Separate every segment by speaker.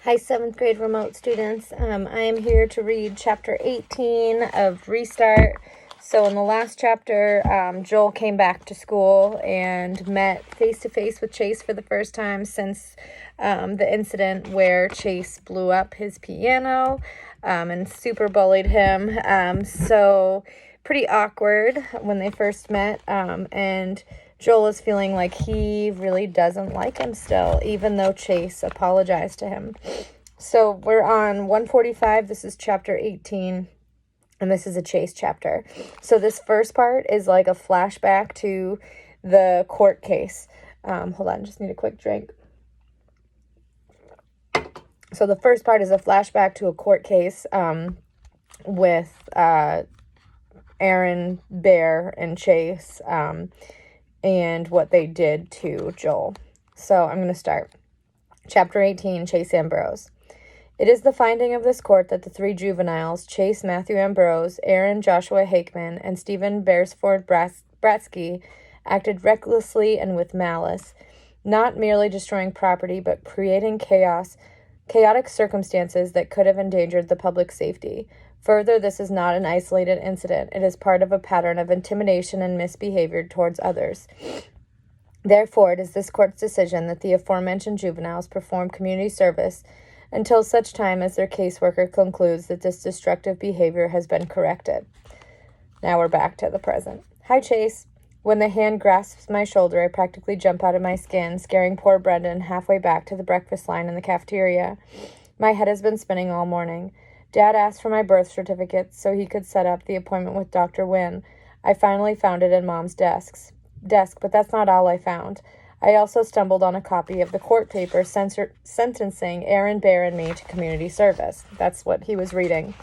Speaker 1: Hi, 7th grade remote students. I am here to read chapter 18 of Restart. So in the last chapter, Joel came back to school and met face-to-face with Chase for the first time since the incident where Chase blew up his piano and super bullied him. So pretty awkward when they first met, and Joel is feeling like he really doesn't like him still, even though Chase apologized to him. So we're on 145. This is chapter 18, and this is a Chase chapter. So this first part is like a flashback to the court case. Hold on, just need a quick drink. So the first part is a flashback to a court case with Aaron Bear and Chase and what they did to Joel. So I'm going to start. Chapter 18, Chase Ambrose. It is the finding of this court that the three juveniles, Chase Matthew Ambrose, Aaron Joshua Hakeman, and Stephen Beresford Bratsky, acted recklessly and with malice, not merely destroying property, but creating chaotic circumstances that could have endangered the public safety. Further, this is not an isolated incident. It is part of a pattern of intimidation and misbehavior towards others. Therefore, it is this court's decision that the aforementioned juveniles perform community service until such time as their caseworker concludes that this destructive behavior has been corrected. Now we're back to the present. Hi, Chase. When the hand grasps my shoulder, I practically jump out of my skin, scaring poor Brendan halfway back to the breakfast line in the cafeteria. My head has been spinning all morning. Dad asked for my birth certificate so he could set up the appointment with Dr. Wynn. I finally found it in Mom's desk, but that's not all I found. I also stumbled on a copy of the court paper sentencing Aaron Bear and me to community service. That's what he was reading.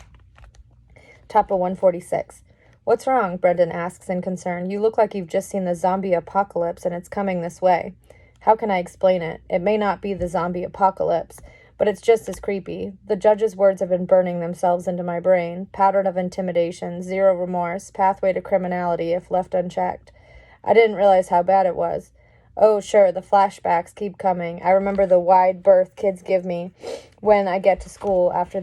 Speaker 1: Top of 146. What's wrong? Brendan asks in concern. You look like you've just seen the zombie apocalypse and it's coming this way. How can I explain it? It may not be the zombie apocalypse, but it's just as creepy. The judge's words have been burning themselves into my brain. Pattern of intimidation, zero remorse, pathway to criminality if left unchecked. I didn't realize how bad it was. Oh, sure, the flashbacks keep coming. I remember the wide berth kids give me when I got back to school after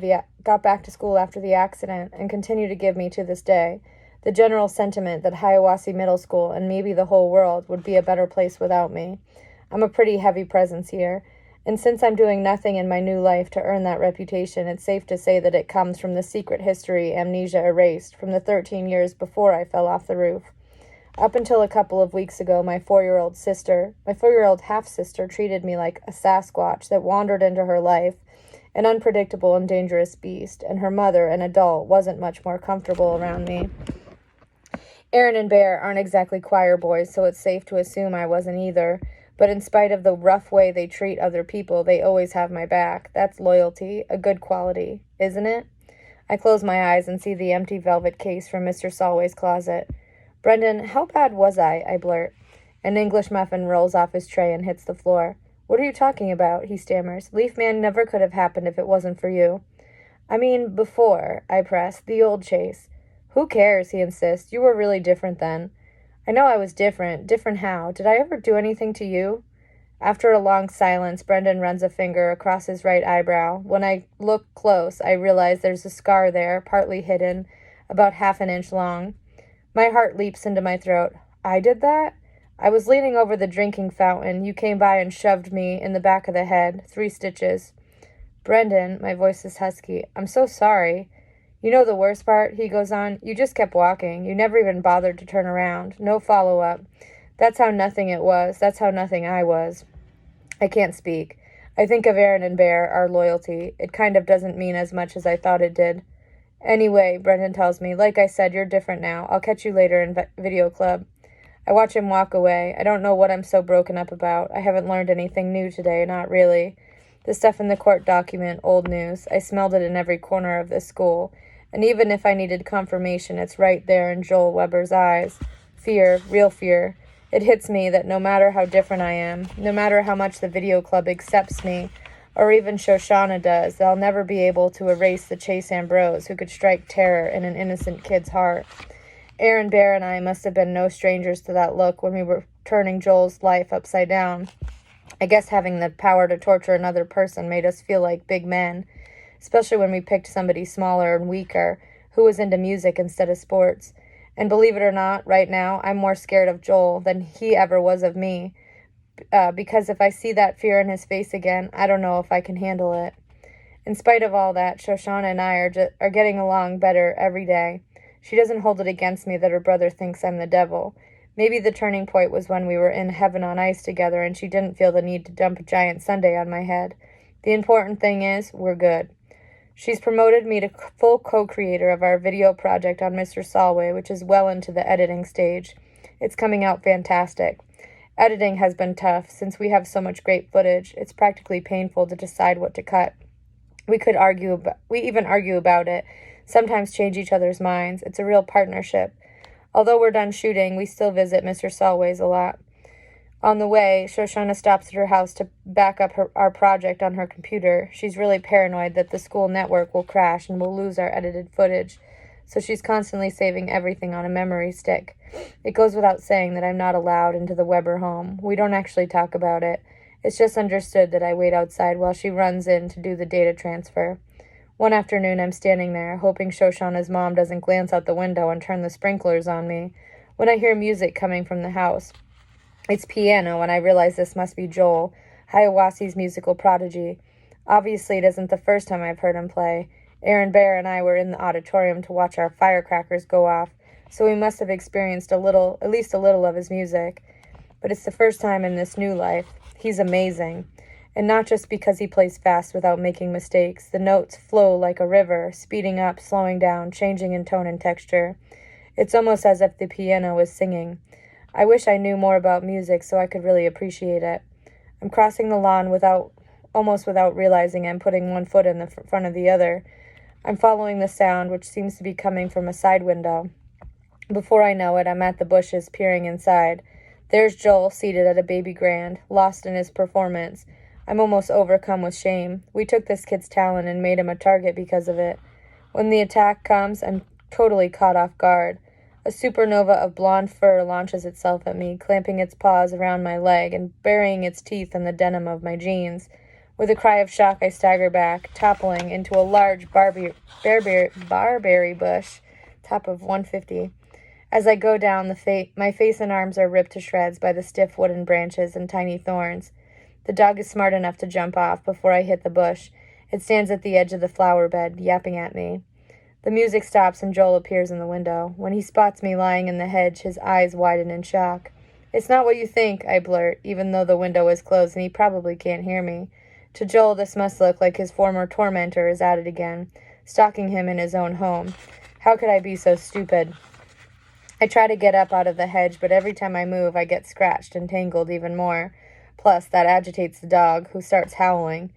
Speaker 1: the accident, and continue to give me to this day. The general sentiment that Hiawassee Middle School and maybe the whole world would be a better place without me. I'm a pretty heavy presence here, and since I'm doing nothing in my new life to earn that reputation, it's safe to say that it comes from the secret history amnesia erased from the 13 years before I fell off the roof. Up until a couple of weeks ago, my 4-year-old half-sister treated me like a Sasquatch that wandered into her life, an unpredictable and dangerous beast, and her mother, an adult, wasn't much more comfortable around me. Aaron and Bear aren't exactly choir boys, so it's safe to assume I wasn't either, but in spite of the rough way they treat other people, they always have my back. That's loyalty, a good quality, isn't it? I close my eyes and see the empty velvet case from Mr. Solway's closet. Brendan, how bad was I blurt. An English muffin rolls off his tray and hits the floor. What are you talking about? He stammers. Leaf Man never could have happened if it wasn't for you. I mean, before, I press. The old Chase. Who cares, he insists. You were really different then. I know I was different. Different how? Did I ever do anything to you? After a long silence, Brendan runs a finger across his right eyebrow. When I look close, I realize there's a scar there, partly hidden, about half an inch long. My heart leaps into my throat. I did that? I was leaning over the drinking fountain. You came by and shoved me in the back of the head. 3 stitches. Brendan, my voice is husky. I'm so sorry. You know the worst part, he goes on? You just kept walking. You never even bothered to turn around. No follow-up. That's how nothing it was. That's how nothing I was. I can't speak. I think of Aaron and Bear, our loyalty. It kind of doesn't mean as much as I thought it did. Anyway, Brendan tells me, like I said, you're different now. I'll catch you later in video club. I watch him walk away. I don't know what I'm so broken up about. I haven't learned anything new today, not really. The stuff in the court document, old news. I smelled it in every corner of this school. And even if I needed confirmation, it's right there in Joel Weber's eyes. Fear, real fear. It hits me that no matter how different I am, no matter how much the video club accepts me, or even Shoshana does, they'll never be able to erase the Chase Ambrose who could strike terror in an innocent kid's heart. Aaron Bear and I must have been no strangers to that look when we were turning Joel's life upside down. I guess having the power to torture another person made us feel like big men, especially when we picked somebody smaller and weaker who was into music instead of sports. And believe it or not, right now, I'm more scared of Joel than he ever was of me, because if I see that fear in his face again, I don't know if I can handle it. In spite of all that, Shoshana and I are getting along better every day. She doesn't hold it against me that her brother thinks I'm the devil. Maybe the turning point was when we were in heaven on ice together and she didn't feel the need to dump a giant sundae on my head. The important thing is, we're good. She's promoted me to full co-creator of our video project on Mr. Solway, which is well into the editing stage. It's coming out fantastic. Editing has been tough. Since we have so much great footage, it's practically painful to decide what to cut. We even argue about it, sometimes change each other's minds. It's a real partnership. Although we're done shooting, we still visit Mr. Solway's a lot. On the way, Shoshana stops at her house to back up our project on her computer. She's really paranoid that the school network will crash and we'll lose our edited footage, so she's constantly saving everything on a memory stick. It goes without saying that I'm not allowed into the Weber home. We don't actually talk about it. It's just understood that I wait outside while she runs in to do the data transfer. One afternoon, I'm standing there, hoping Shoshana's mom doesn't glance out the window and turn the sprinklers on me, when I hear music coming from the house. It's piano, and I realize this must be Joel, Hiawatha's musical prodigy. Obviously, it isn't the first time I've heard him play. Aaron Bear and I were in the auditorium to watch our firecrackers go off, so we must have experienced at least a little of his music. But it's the first time in this new life. He's amazing. And not just because he plays fast without making mistakes. The notes flow like a river, speeding up, slowing down, changing in tone and texture. It's almost as if the piano is singing. I wish I knew more about music so I could really appreciate it. I'm crossing the lawn almost without realizing I'm putting one foot in the front of the other. I'm following the sound, which seems to be coming from a side window. Before I know it, I'm at the bushes, peering inside. There's Joel, seated at a baby grand, lost in his performance. I'm almost overcome with shame. We took this kid's talent and made him a target because of it. When the attack comes, I'm totally caught off guard. A supernova of blonde fur launches itself at me, clamping its paws around my leg and burying its teeth in the denim of my jeans. With a cry of shock, I stagger back, toppling into a large barberry bush, top of 150. As I go down, my face and arms are ripped to shreds by the stiff wooden branches and tiny thorns. The dog is smart enough to jump off before I hit the bush. It stands at the edge of the flower bed, yapping at me. The music stops and Joel appears in the window. When he spots me lying in the hedge, his eyes widen in shock. "It's not what you think," I blurt, even though the window is closed and he probably can't hear me. To Joel, this must look like his former tormentor is at it again, stalking him in his own home. How could I be so stupid? I try to get up out of the hedge, but every time I move, I get scratched and tangled even more. Plus, that agitates the dog, who starts howling.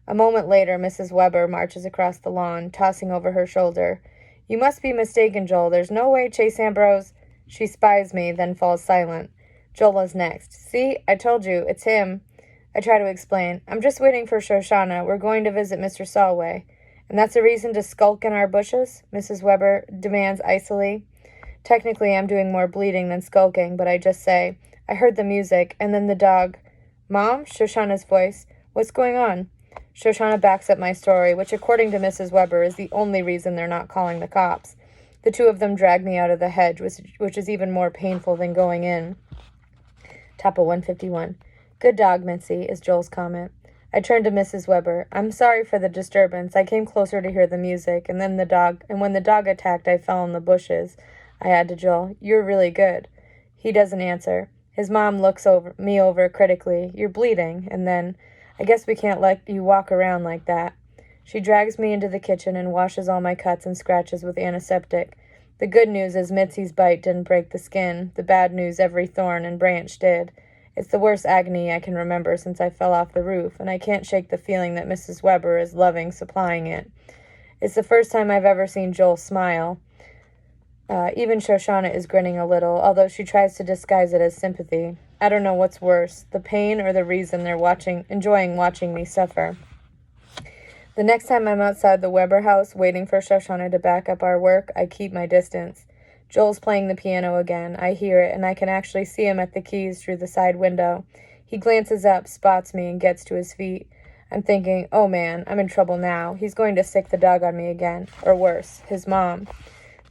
Speaker 1: A moment later, Mrs. Weber marches across the lawn, tossing over her shoulder. "You must be mistaken, Joel. There's no way Chase Ambrose—" She spies me, then falls silent. Joel is next. "See? I told you. It's him." I try to explain. "I'm just waiting for Shoshana. We're going to visit Mr. Solway." "And that's a reason to skulk in our bushes?" Mrs. Weber demands icily. Technically, I'm doing more bleeding than skulking, but I just say, "I heard the music, and then the dog." "Mom?" Shoshana's voice. "What's going on?" Shoshana backs up my story, which according to Mrs. Weber is the only reason they're not calling the cops. The two of them drag me out of the hedge, which is even more painful than going in. Top of 151. "Good dog, Mitzi," is Joel's comment. I turn to Mrs. Weber. "I'm sorry for the disturbance. I came closer to hear the music, and when the dog attacked, I fell in the bushes." I add to Joel, "You're really good." He doesn't answer. His mom looks me over critically. "You're bleeding." And then, "I guess we can't let you walk around like that." She drags me into the kitchen and washes all my cuts and scratches with antiseptic. The good news is Mitzi's bite didn't break the skin. The bad news, every thorn and branch did. It's the worst agony I can remember since I fell off the roof, and I can't shake the feeling that Mrs. Weber is loving supplying it. It's the first time I've ever seen Joel smile. Even Shoshana is grinning a little, although she tries to disguise it as sympathy. I don't know what's worse, the pain or the reason they're enjoying watching me suffer. The next time I'm outside the Weber house waiting for Shoshana to back up our work, I keep my distance. Joel's playing the piano again. I hear it, and I can actually see him at the keys through the side window. He glances up, spots me, and gets to his feet. I'm thinking, oh man, I'm in trouble now. He's going to sick the dog on me again. Or worse, his mom.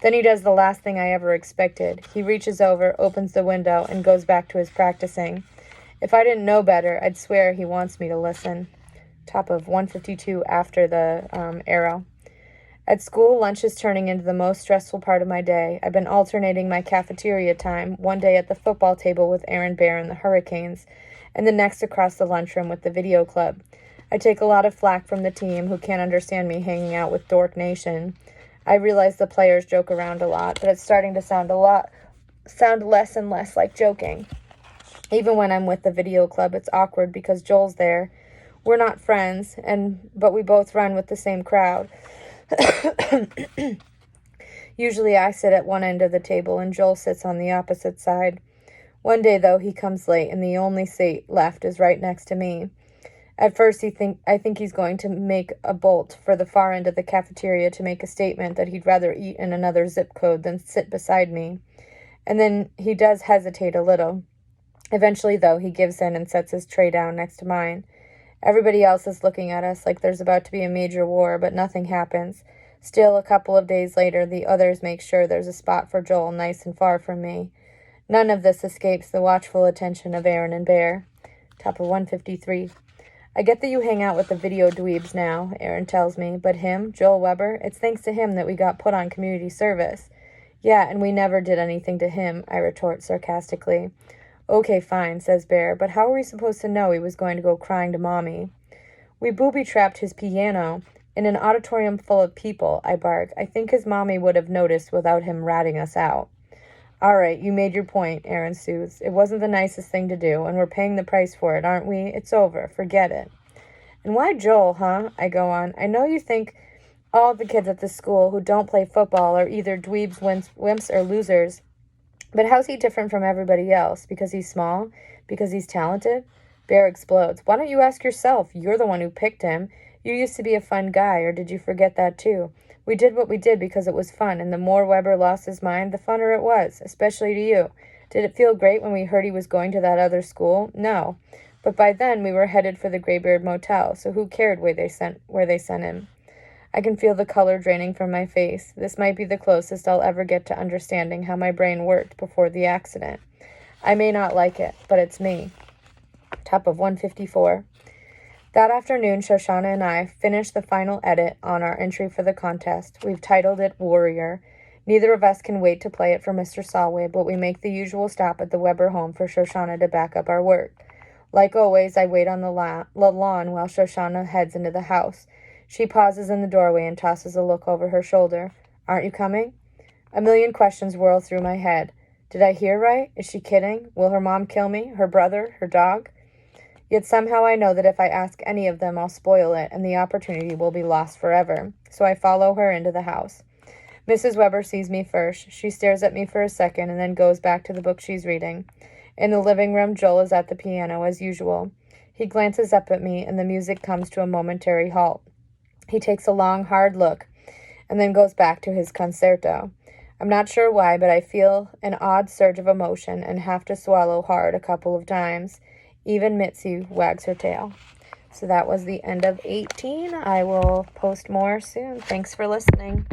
Speaker 1: Then he does the last thing I ever expected. He reaches over, opens the window, and goes back to his practicing. If I didn't know better, I'd swear he wants me to listen. Top of 152 after the arrow. At school, lunch is turning into the most stressful part of my day. I've been alternating my cafeteria time, one day at the football table with Aaron Bear and the Hurricanes, and the next across the lunchroom with the video club. I take a lot of flack from the team, who can't understand me hanging out with Dork Nation. I realize the players joke around a lot, but it's starting to sound less and less like joking. Even when I'm with the video club, it's awkward because Joel's there. We're not friends, but we both run with the same crowd. Usually I sit at one end of the table and Joel sits on the opposite side. One day, though, he comes late and the only seat left is right next to me. At first, I think he's going to make a bolt for the far end of the cafeteria to make a statement that he'd rather eat in another zip code than sit beside me. And then he does hesitate a little. Eventually, though, he gives in and sets his tray down next to mine. Everybody else is looking at us like there's about to be a major war, but nothing happens. Still, a couple of days later, the others make sure there's a spot for Joel nice and far from me. None of this escapes the watchful attention of Aaron and Bear. Top of 153. I get that you hang out with the video dweebs now, Aaron tells me, but him, Joel Weber, it's thanks to him that we got put on community service. Yeah, and we never did anything to him, I retort sarcastically. Okay, fine, says Bear, but how were we supposed to know he was going to go crying to Mommy? We booby-trapped his piano in an auditorium full of people, I bark. I think his mommy would have noticed without him ratting us out. All right, you made your point, Aaron soothes. It wasn't the nicest thing to do, and we're paying the price for it, aren't we? It's over. Forget it. And why Joel, huh? I go on. I know you think all the kids at this school who don't play football are either dweebs, wimps, or losers. But how's he different from everybody else? Because he's small? Because he's talented? Bear explodes. Why don't you ask yourself? You're the one who picked him. You used to be a fun guy, or did you forget that too? We did what we did because it was fun, and the more Weber lost his mind, the funner it was, especially to you. Did it feel great when we heard he was going to that other school? No. But by then, we were headed for the Graybeard Motel, so who cared where they sent him? I can feel the color draining from my face. This might be the closest I'll ever get to understanding how my brain worked before the accident. I may not like it, but it's me. Top of 154. That afternoon, Shoshana and I finished the final edit on our entry for the contest. We've titled it Warrior. Neither of us can wait to play it for Mr. Solway, but we make the usual stop at the Weber home for Shoshana to back up our work. Like always, I wait on the lawn while Shoshana heads into the house. She pauses in the doorway and tosses a look over her shoulder. Aren't you coming? A million questions whirl through my head. Did I hear right? Is she kidding? Will her mom kill me? Her brother? Her dog? Yet somehow I know that if I ask any of them, I'll spoil it, and the opportunity will be lost forever. So I follow her into the house. Mrs. Weber sees me first. She stares at me for a second and then goes back to the book she's reading. In the living room, Joel is at the piano as usual. He glances up at me, and the music comes to a momentary halt. He takes a long, hard look, and then goes back to his concerto. I'm not sure why, but I feel an odd surge of emotion and have to swallow hard a couple of times. Even Mitzi wags her tail. So that was the end of 18. I will post more soon. Thanks for listening.